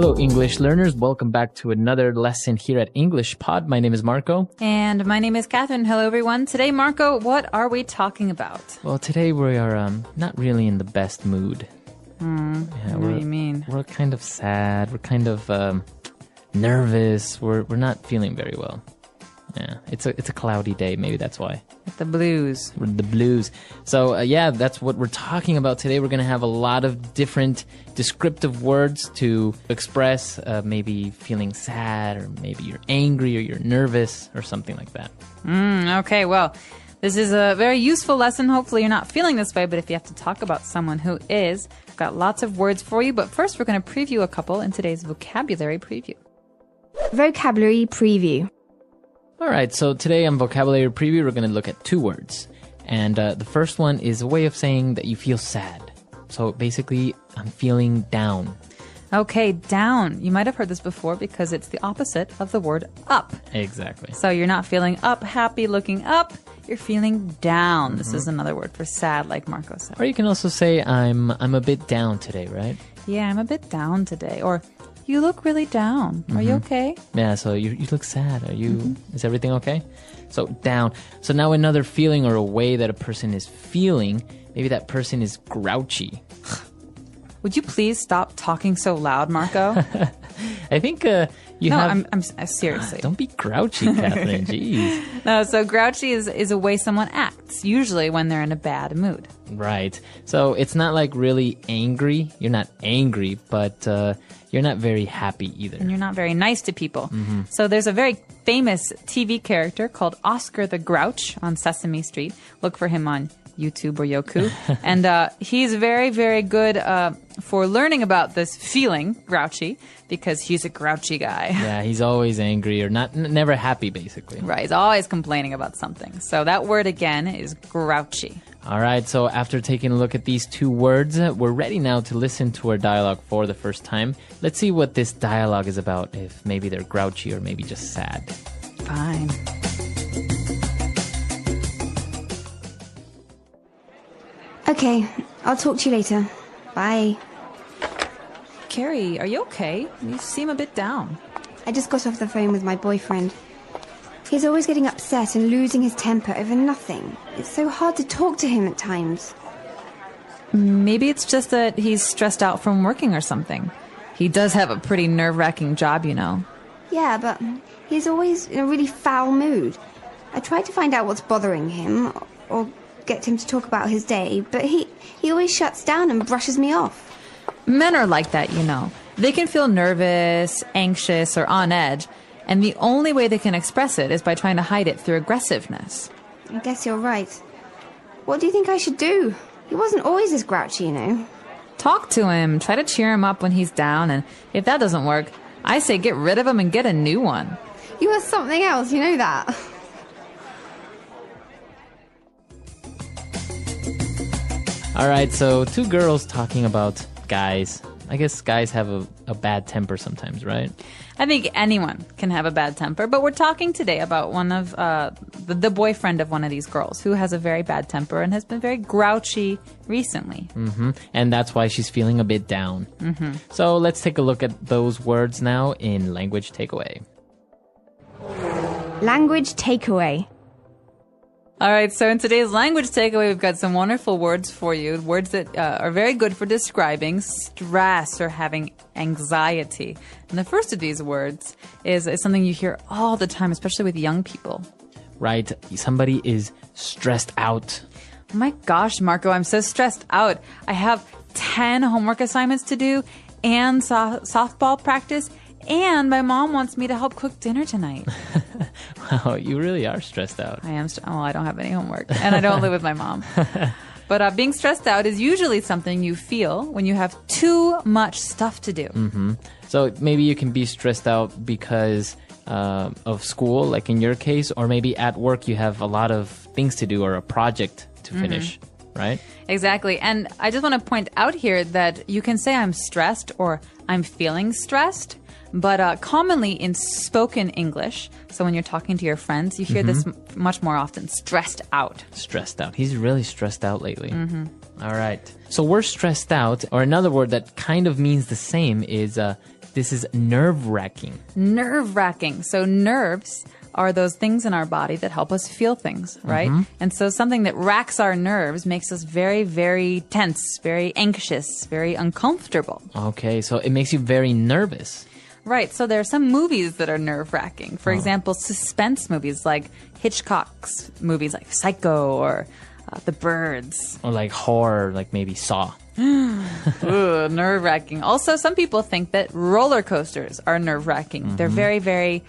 Hello, English learners. Welcome back to another lesson here at English Pod. My name is Marco. And my name is Catherine. Hello, everyone. Today, Marco, what are we talking about? Well, today we are not really in the best mood. What do you mean? We're kind of sad. We're kind of nervous. We're not feeling very well. Yeah, it's a cloudy day. Maybe that's why. The blues. The blues. So, that's what we're talking about today. We're going to have a lot of different descriptive words to express maybe feeling sad, or maybe you're angry, or you're nervous, or something like that. Okay, well, this is a very useful lesson. Hopefully you're not feeling this way, but if you have to talk about someone who is, I've got lots of words for you. But first, we're going to preview a couple in today's vocabulary preview. Vocabulary preview. All right, so today on Vocabulary Preview, we're going to look at two words. And the first one is a way of saying that you feel sad. So basically, I'm feeling down. Okay, down. You might have heard this before because it's the opposite of the word up. Exactly. So you're not feeling up, happy, looking up. You're feeling down. This is another word for sad, like Marco said. Or you can also say, I'm a bit down today, right? Yeah, I'm a bit down today. Or, you look really down. Are you okay? Yeah, so you look sad. Are you? Is everything okay? So down. So now another feeling or a way that a person is feeling, maybe that person is grouchy. Would you please stop talking so loud, Marco? I think you have... I'm seriously. Don't be grouchy, Catherine. Jeez. No, so grouchy is a way someone acts, usually when they're in a bad mood. Right. So it's not like really angry. You're not angry, but you're not very happy either. And you're not very nice to people. So there's a very famous TV character called Oscar the Grouch on Sesame Street. Look for him on YouTube or Yoku. And he's very, very good for learning about this feeling, grouchy, because he's a grouchy guy. Yeah, he's always angry or never happy, basically. Right, he's always complaining about something. So that word again is grouchy. All right, so after taking a look at these two words, we're ready now to listen to our dialogue for the first time. Let's see what this dialogue is about, if maybe they're grouchy or maybe just sad. Fine. Okay, I'll talk to you later. Bye. Carrie, are you okay? You seem a bit down. I just got off the phone with my boyfriend. He's always getting upset and losing his temper over nothing. It's so hard to talk to him at times. Maybe it's just that he's stressed out from working or something. He does have a pretty nerve-wracking job, you know. Yeah, but he's always in a really foul mood. I tried to find out what's bothering him, or get him to talk about his day, but he always shuts down and brushes me off. Men are like that, you know. They can feel nervous, anxious, or on edge, and the only way they can express it is by trying to hide it through aggressiveness. I guess you're right. What do you think I should do? He wasn't always as grouchy, you know. Talk to him, try to cheer him up when he's down, and if that doesn't work, I say get rid of him and get a new one. You are something else, you know that. All right, so two girls talking about guys. I guess guys have a bad temper sometimes, right? I think anyone can have a bad temper, but we're talking today about one of the boyfriend of one of these girls who has a very bad temper and has been very grouchy recently. And that's why she's feeling a bit down. So let's take a look at those words now in Language Takeaway. Language takeaway. All right, so in today's language takeaway, we've got some wonderful words for you. Words that are very good for describing stress or having anxiety. And the first of these words is something you hear all the time, especially with young people. Right, somebody is stressed out. Oh my gosh, Marco, I'm so stressed out. I have 10 homework assignments to do and softball practice, and my mom wants me to help cook dinner tonight. Wow, you really are stressed out. I am. I don't have any homework, and I don't live with my mom. But being stressed out is usually something you feel when you have too much stuff to do. So maybe you can be stressed out because of school, like in your case, or maybe at work you have a lot of things to do or a project to finish, right? Exactly. And I just want to point out here that you can say I'm stressed or I'm feeling stressed. But commonly in spoken English, so when you're talking to your friends, you hear this much more often, stressed out. Stressed out. He's really stressed out lately. All right. So we're stressed out, or another word that kind of means the same is this is nerve-wracking. Nerve-wracking. So nerves are those things in our body that help us feel things, right? And so something that racks our nerves makes us very, very tense, very anxious, very uncomfortable. Okay, so it makes you very nervous. Right. So there are some movies that are nerve-wracking. For example, suspense movies like Hitchcock's movies like Psycho or The Birds. Or like horror, like maybe Saw. Ooh, nerve-wracking. Also, some people think that roller coasters are nerve-wracking. They're very, very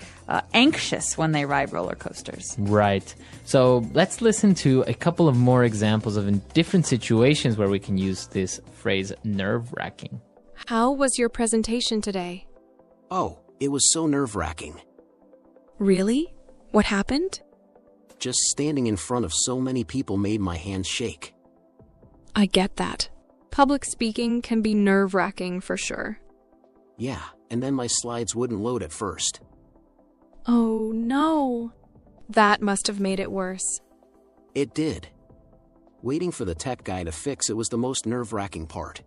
anxious when they ride roller coasters. Right. So let's listen to a couple of more examples of in different situations where we can use this phrase nerve-wracking. How was your presentation today? Oh, it was so nerve-wracking. Really? What happened? Just standing in front of so many people made my hands shake. I get that. Public speaking can be nerve-wracking for sure. Yeah, and then my slides wouldn't load at first. Oh, no. That must have made it worse. It did. Waiting for the tech guy to fix it was the most nerve-wracking part.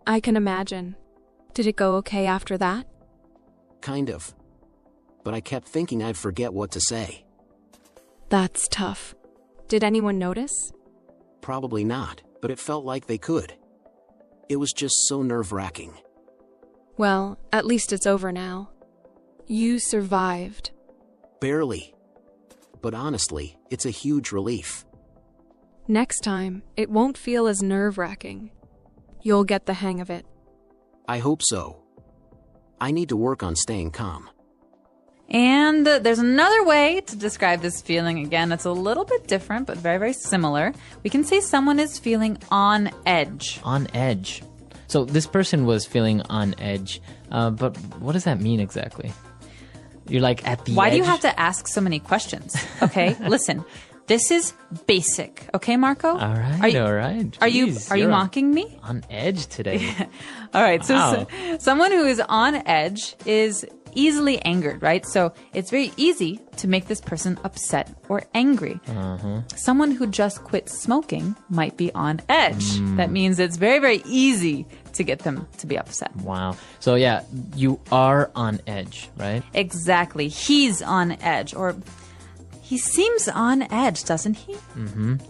I can imagine. Did it go okay after that? Kind of. But I kept thinking I'd forget what to say. That's tough. Did anyone notice? Probably not, but it felt like they could. It was just so nerve-wracking. Well, at least it's over now. You survived. Barely. But honestly, it's a huge relief. Next time, it won't feel as nerve-wracking. You'll get the hang of it. I hope so. I need to work on staying calm. And there's another way to describe this feeling. Again, it's a little bit different, but very, very similar. We can say someone is feeling on edge. On edge. So this person was feeling on edge, but what does that mean exactly? You're like at the edge? Why do you have to ask so many questions? Okay, listen. This is basic. Okay, Marco? All right, all right. Are you Jeez, mocking me? on edge today? All right, Wow. so someone who is on edge is easily angered, right? So it's very easy to make this person upset or angry. Someone who just quit smoking might be on edge. That means it's very, very easy to get them to be upset. Wow. So yeah, you are on edge, right? Exactly. He's on edge, or he seems on edge, doesn't he?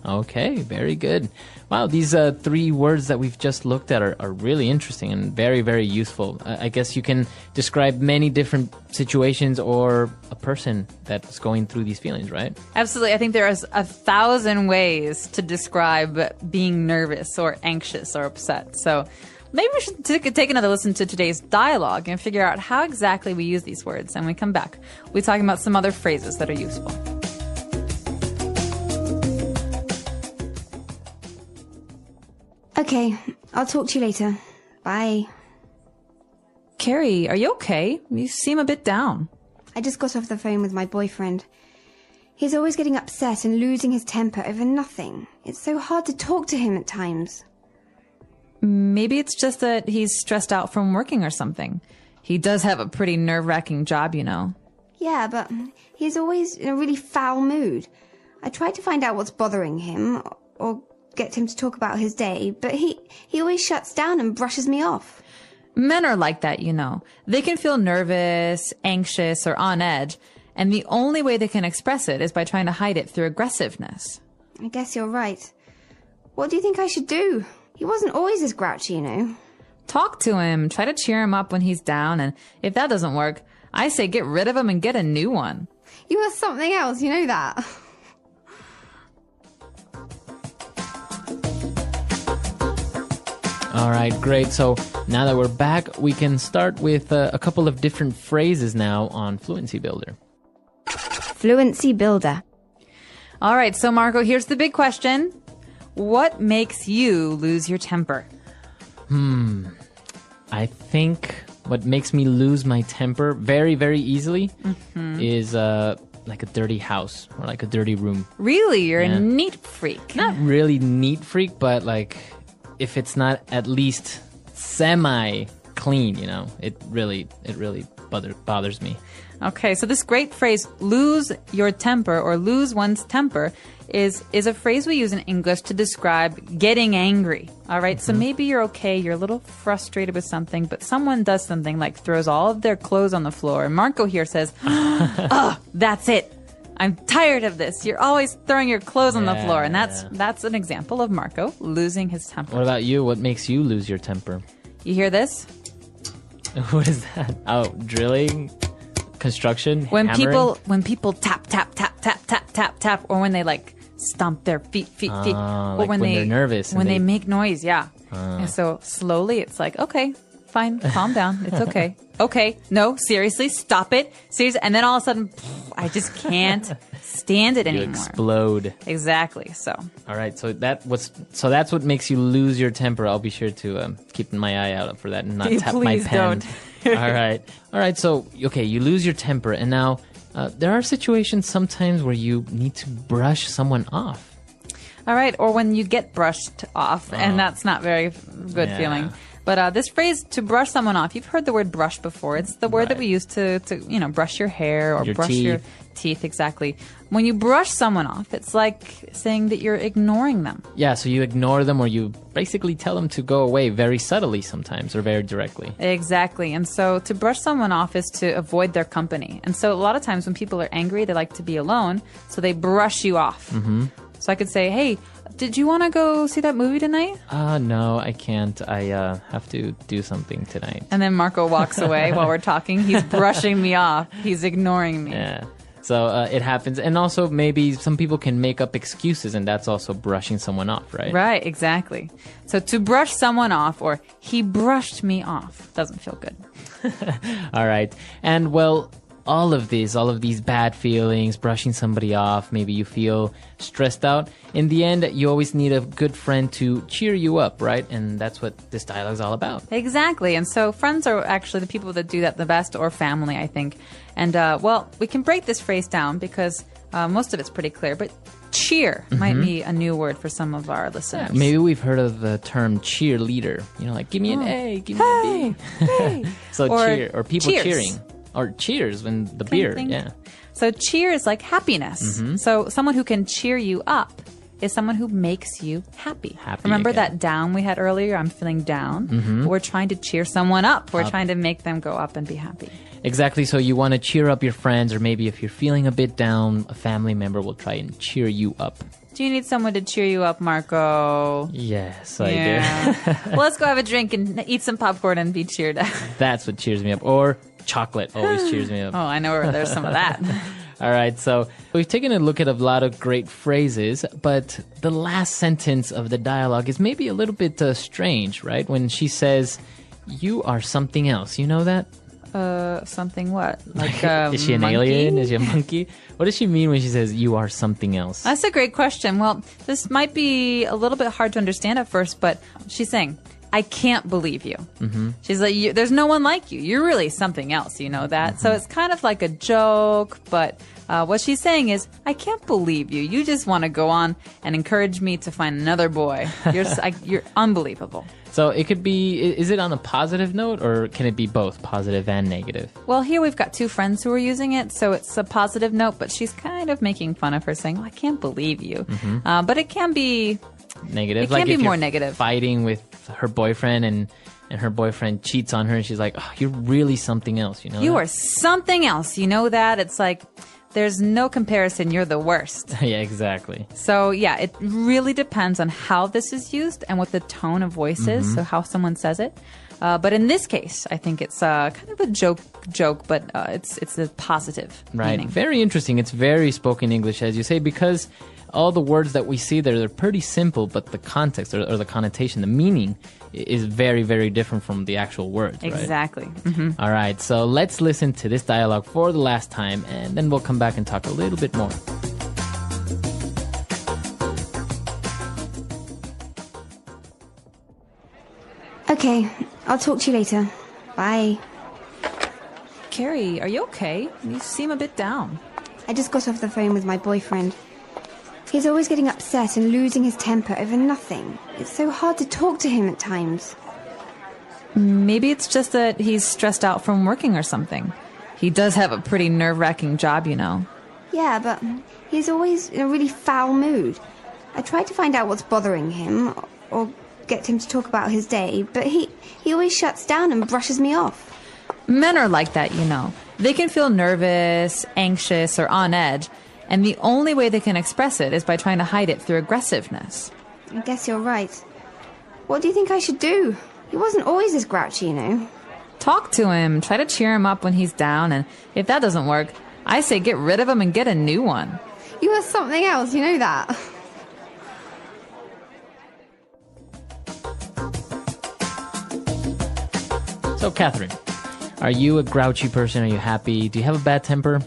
Okay, very good. Wow, these three words that we've just looked at are really interesting and very, very useful. I guess you can describe many different situations or a person that's going through these feelings, right? Absolutely. I think there is 1,000 ways to describe being nervous or anxious or upset. So maybe we should take another listen to today's dialogue and figure out how exactly we use these words. And when we come back, we'll be talking about some other phrases that are useful. Okay, I'll talk to you later. Bye. Carrie, are you okay? You seem a bit down. I just got off the phone with my boyfriend. He's always getting upset and losing his temper over nothing. It's so hard to talk to him at times. Maybe it's just that he's stressed out from working or something. He does have a pretty nerve-wracking job, you know. Yeah, but he's always in a really foul mood. I tried to find out what's bothering him or get him to talk about his day, but he always shuts down and brushes me off. Men are like that, you know. They can feel nervous, anxious, or on edge, and the only way they can express it is by trying to hide it through aggressiveness. I guess you're right. What do you think I should do? He wasn't always this grouchy, you know. Talk to him, try to cheer him up when he's down, and if that doesn't work, I say get rid of him and get a new one. You are something else, you know that. All right, great. So now that we're back, we can start with a couple of different phrases now on Fluency Builder. Fluency Builder. All right, so Marco, here's the big question. What makes you lose your temper? I think what makes me lose my temper very, very easily is like a dirty house or like a dirty room. Really? You're a neat freak. Not really neat freak, but like if it's not at least semi-clean, you know, it really bothers me. Okay, so this great phrase, lose your temper or lose one's temper, is a phrase we use in English to describe getting angry. All right? So maybe you're okay, you're a little frustrated with something, but someone does something like throws all of their clothes on the floor. And Marco here says, oh, that's it. I'm tired of this. You're always throwing your clothes on the floor. And that's an example of Marco losing his temper. What about you? What makes you lose your temper? You hear this? What is that? Oh, drilling? Construction? When hammering? people tap, tap, tap, tap, tap, tap, tap, or when they like stomp their feet. Or like when they're nervous. When they make noise, yeah. And so slowly it's like, okay, fine, calm down. It's okay. Okay, no, seriously, stop it. Seriously. And then all of a sudden, I just can't stand it anymore. You explode. Exactly. So. All right. So that's what makes you lose your temper. I'll be sure to keep my eye out for that and not tap my Please pen. don't. All right. So okay, you lose your temper, and now there are situations sometimes where you need to brush someone off. All right. Or when you get brushed off, and that's not very good feeling. But this phrase, to brush someone off, you've heard the word brush before. It's the word that we use to brush your hair or brush your teeth. Exactly. When you brush someone off, it's like saying that you're ignoring them. Yeah, so you ignore them or you basically tell them to go away very subtly sometimes or very directly. Exactly. And so to brush someone off is to avoid their company. And so a lot of times when people are angry, they like to be alone. So they brush you off. Mm-hmm. So I could say, hey, did you want to go see that movie tonight? No, I can't. I have to do something tonight. And then Marco walks away while we're talking. He's brushing me off. He's ignoring me. Yeah. So it happens. And also maybe some people can make up excuses, and that's also brushing someone off, right? Right, exactly. So to brush someone off, or he brushed me off, doesn't feel good. All right. And well, all of these bad feelings, brushing somebody off, maybe you feel stressed out. In the end, you always need a good friend to cheer you up, right? And that's what this dialogue is all about. Exactly. And so friends are actually the people that do that the best, or family, I think. And, well, we can break this phrase down because most of it's pretty clear. But cheer might be a new word for some of our listeners. Yeah, maybe we've heard of the term cheerleader. You know, like, give me an A, give me a B. Hey. So cheer, or people cheers. cheering. Or cheers when the beer, yeah. So cheer is like happiness. So someone who can cheer you up is someone who makes you happy. Remember that down we had earlier? I'm feeling down. We're trying to cheer someone up. We're trying to make them go up and be happy. Exactly. So you want to cheer up your friends, or maybe if you're feeling a bit down, a family member will try and cheer you up. Do you need someone to cheer you up, Marco? Yes, I do. Well, let's go have a drink and eat some popcorn and be cheered up. That's what cheers me up. Or chocolate always cheers me up. Oh, I know where there's some of that. All right, so we've taken a look at a lot of great phrases, but the last sentence of the dialogue is maybe a little bit strange, right? When she says, you are something else. You know that? Something what? Like is she an monkey? alien? Is she a monkey? What does she mean when she says, you are something else? That's a great question. Well, this might be a little bit hard to understand at first, but she's saying, I can't believe you. She's like, there's no one like you. You're really something else, you know that? So it's kind of like a joke, but what she's saying is, I can't believe you. You just want to go on and encourage me to find another boy. You're unbelievable. So it could be, is it on a positive note, or can it be both positive and negative? Well, here we've got two friends who are using it, so it's a positive note, but she's kind of making fun of her, saying, I can't believe you. But it can be negative. It can be more negative. Fighting with her boyfriend and her boyfriend cheats on her and she's like, oh, you're really something else, you know? You are something else, you know that? It's like, there's no comparison, you're the worst. Yeah, exactly. So yeah, it really depends on how this is used and what the tone of voice is, so how someone says it. But in this case, I think it's kind of a joke, but it's a positive meaning. Very interesting. It's very spoken English, as you say, because all the words that we see there, they're pretty simple, but the context or the connotation, the meaning is very, very different from the actual words. Exactly. Right? All right, so let's listen to this dialogue for the last time, and then we'll come back and talk a little bit more. Okay, I'll talk to you later. Bye. Carrie, are you okay? You seem a bit down. I just got off the phone with my boyfriend. He's always getting upset and losing his temper over nothing. It's so hard to talk to him at times. Maybe it's just that he's stressed out from working or something. He does have a pretty nerve-wracking job, you know. Yeah, but he's always in a really foul mood. I tried to find out what's bothering him, or get him to talk about his day, but he always shuts down and brushes me off. Men are like that, you know. They can feel nervous, anxious, or on edge, and the only way they can express it is by trying to hide it through aggressiveness. I guess you're right. What do you think I should do? He wasn't always this grouchy, you know. Talk to him, try to cheer him up when he's down, and if that doesn't work, I say get rid of him and get a new one. You are something else, you know that. So, Catherine, are you a grouchy person? Are you happy? Do you have a bad temper?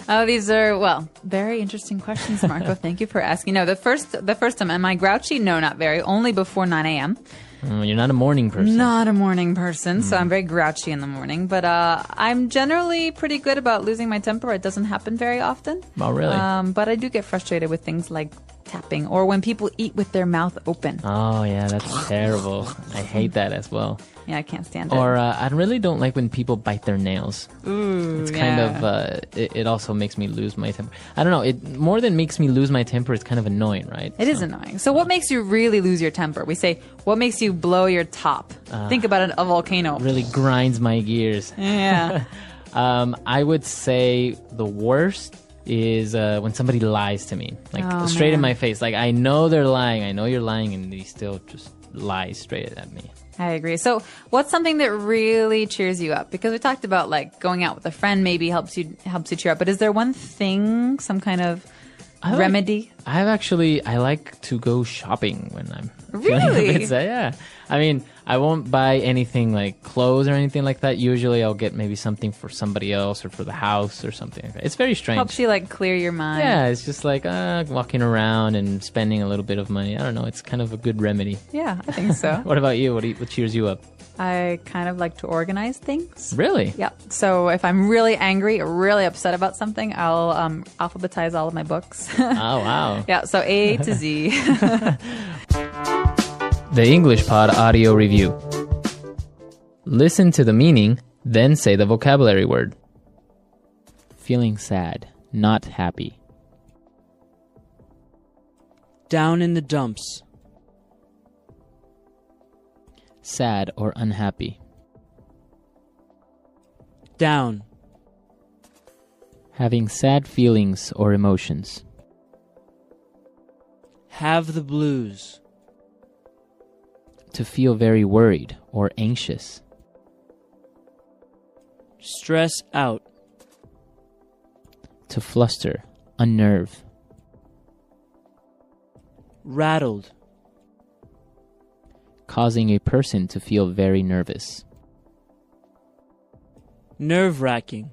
Oh, these are, well, very interesting questions, Marco. Thank you for asking. No, the first time, am I grouchy? No, not very. Only before 9 a.m. You're not a morning person. Not a morning person, so I'm very grouchy in the morning. But I'm generally pretty good about losing my temper. It doesn't happen very often. Oh, really? But I do get frustrated with things like tapping or when people eat with their mouth open. Oh, yeah, that's terrible. I hate that as well. Yeah, I can't stand it. Or I really don't like when people bite their nails. Ooh, it's kind of, it also makes me lose my temper. I don't know, it more than makes me lose my temper, it's kind of annoying, right? It is annoying. So what makes you really lose your temper? We say, what makes you blow your top? Think about a volcano. Really grinds my gears. Yeah. I would say the worst is when somebody lies to me. Like, straight in my face. Like, I know they're lying. I know you're lying, and they still just lie straight at me. I agree. So what's something that really cheers you up? Because we talked about like going out with a friend maybe helps you cheer up. But is there one thing, some kind of remedy? I like to go shopping when I'm feeling Really? a bit sad. Yeah. I mean, I won't buy anything like clothes or anything like that. Usually I'll get maybe something for somebody else or for the house or something like that. It's very strange. Helps you like clear your mind. Yeah, it's just like walking around and spending a little bit of money. I don't know. It's kind of a good remedy. Yeah, I think so. What about you? What cheers you up? I kind of like to organize things. Really? Yeah. So if I'm really angry or really upset about something, I'll alphabetize all of my books. Oh, wow. Yeah, so A to Z. The English Pod Audio Review. Listen to the meaning, then say the vocabulary word. Feeling sad, not happy. Down in the dumps. Sad or unhappy. Down. Having sad feelings or emotions. Have the blues. To feel very worried or anxious. Stress out. To fluster, unnerve. Rattled. Causing a person to feel very nervous. Nerve-wracking.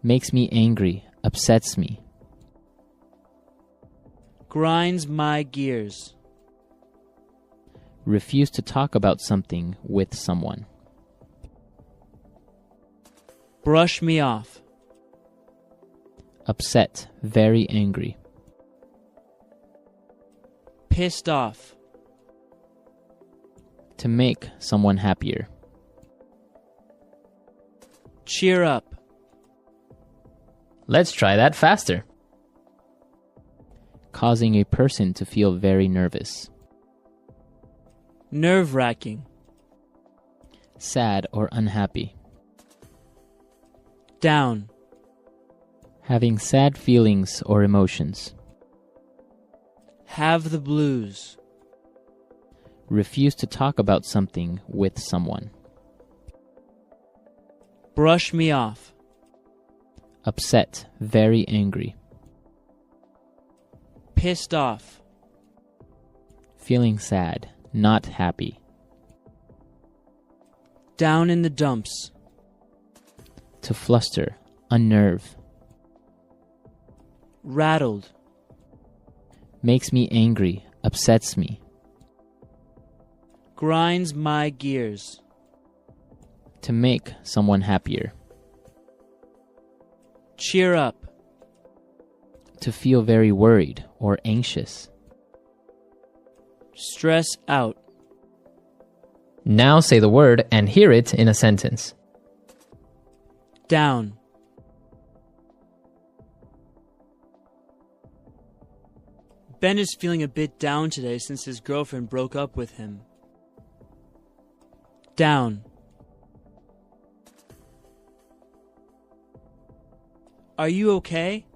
Makes me angry, upsets me. Grinds my gears. Refuse to talk about something with someone. Brush me off. Upset, very angry. Pissed off. To make someone happier. Cheer up. Let's try that faster. Causing a person to feel very nervous. Nerve-wracking. Sad or unhappy. Down. Having sad feelings or emotions. Have the blues. Refuse to talk about something with someone. Brush me off. Upset, very angry. Pissed off. Feeling sad, not happy. Down in the dumps. To fluster, unnerve. Rattled. Makes me angry, upsets me. Grinds my gears. To make someone happier. Cheer up. To feel very worried or anxious. Stress out. Now say the word and hear it in a sentence. Down. Ben is feeling a bit down today since his girlfriend broke up with him. Down. Are you okay?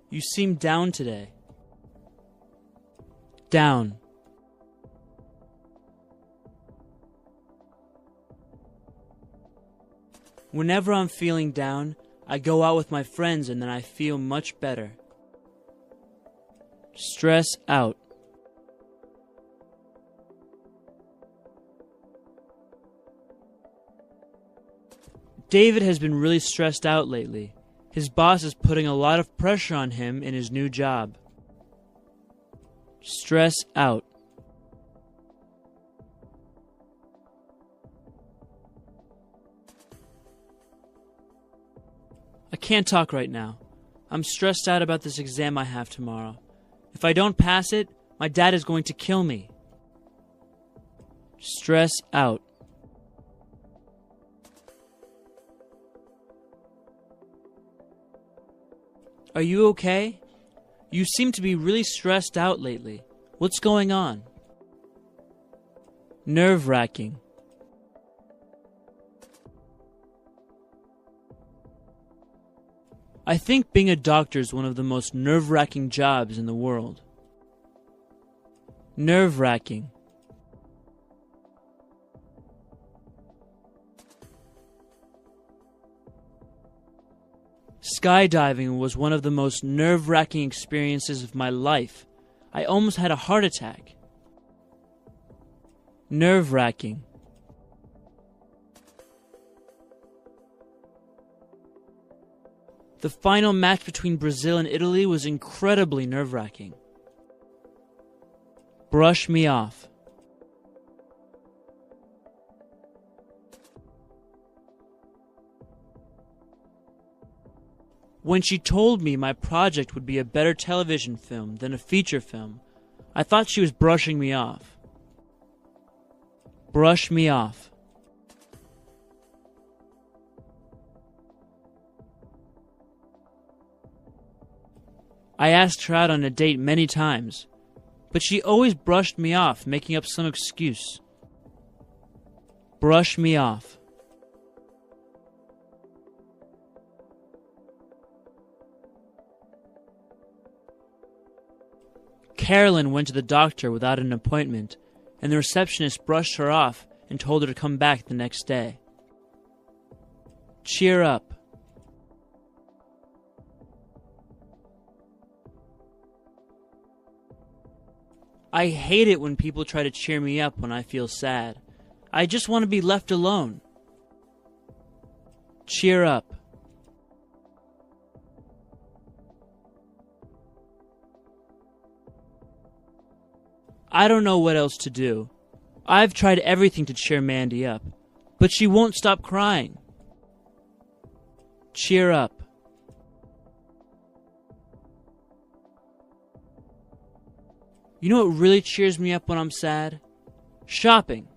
You seem down today. Down. Whenever I'm feeling down, I go out with my friends and then I feel much better. Stress out. David has been really stressed out lately. His boss is putting a lot of pressure on him in his new job. Stress out. I can't talk right now. I'm stressed out about this exam I have tomorrow. If I don't pass it, my dad is going to kill me. Stress out. Are you okay? You seem to be really stressed out lately. What's going on? Nerve-wracking. I think being a doctor is one of the most nerve-wracking jobs in the world. Nerve-wracking. Skydiving was one of the most nerve-wracking experiences of my life. I almost had a heart attack. Nerve-wracking. The final match between Brazil and Italy was incredibly nerve-wracking. Brush me off. When she told me my project would be a better television film than a feature film, I thought she was brushing me off. Brush me off. I asked her out on a date many times, but she always brushed me off, making up some excuse. Brush me off. Carolyn went to the doctor without an appointment, and the receptionist brushed her off and told her to come back the next day. Cheer up. I hate it when people try to cheer me up when I feel sad. I just want to be left alone. Cheer up. I don't know what else to do. I've tried everything to cheer Mandy up, but she won't stop crying. Cheer up. You know what really cheers me up when I'm sad? Shopping.